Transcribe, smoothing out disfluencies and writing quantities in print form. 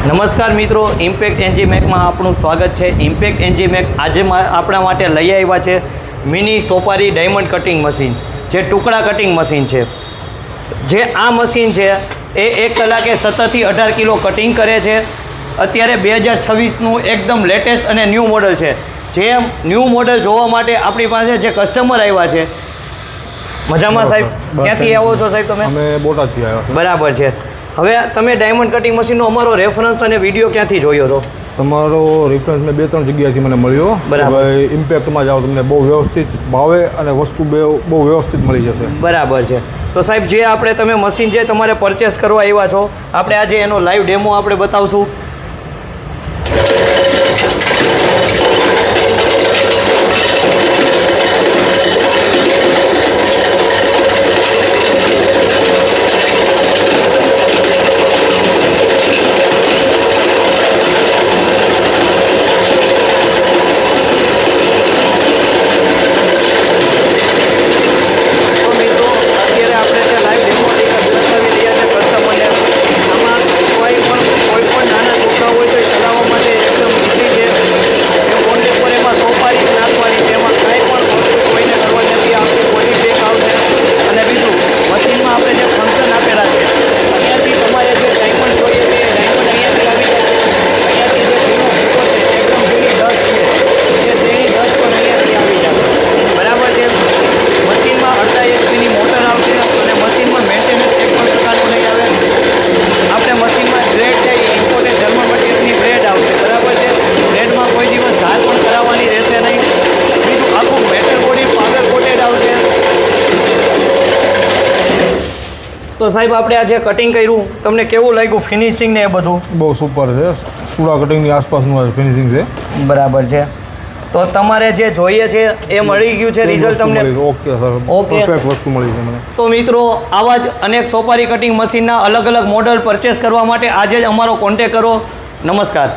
નમસ્કાર મિત્રો, impact NG મેકમાં આપણું સ્વાગત છે। ઇમ્પેક્ટ એનજી મેક આજે આપણા માટે લઈ આવ્યા છે મિની સોપારી ડાયમંડ કટિંગ મશીન, જે ટુકડા કટિંગ મશીન છે। જે આ મશીન છે એ 1 કલાકે 17 થી 18 કિલો કટિંગ કરે છે। અત્યારે 2026નું એકદમ લેટેસ્ટ અને ન્યૂ મોડલ છે। જે ન્યૂ મોડલ જોવા માટે આપણી પાસે જે કસ્ટમર આવ્યા છે। મજામાં સાહેબ? ક્યાંથી આવો છો સાહેબ તમે? અમે બોટાદથી આવ્યા। બરાબર છે। હવે તમે ડાયમંડ કટિંગ મશીનનો અમારો રેફરન્સ અને વિડીયો ક્યાંથી જોયો હતો? તમારો રેફરન્સ મેં 2-3 જગ્યાએથી મને મળ્યો। બરાબર। ઇમ્પેક્ટમાં જાઓ તમને બહુ વ્યવસ્થિત ભાવે અને વસ્તુ બહુ વ્યવસ્થિત મળી જશે। બરાબર છે। તો સાહેબ, જે આપણે તમે મશીન જે તમારે પરચેસ કરવા આવ્યા છો, આપણે આજે એનો લાઈવ ડેમો આપણે બતાવશું। તો સાહેબ, આપણે આજે કટિંગ કર્યું, તમને કેવું લાગ્યું ફિનિશિંગ ને એ બધું? બહુ સુપર છે। સુડા કટિંગની આસપાસનું ફિનિશિંગ છે। બરાબર છે। તો તમારે જે જોઈએ છે એ મળી ગયું છે રિઝલ્ટ તમને? ઓકે સર, ઓકે, પરફેક્ટ વસ્તુ મળી છે મને। તો મિત્રો, આવા જ અનેક સોપારી કટિંગ મશીનના અલગ અલગ મોડલ પરચેસ કરવા માટે આજે જ અમારો કોન્ટેક્ટ કરો। નમસ્કાર।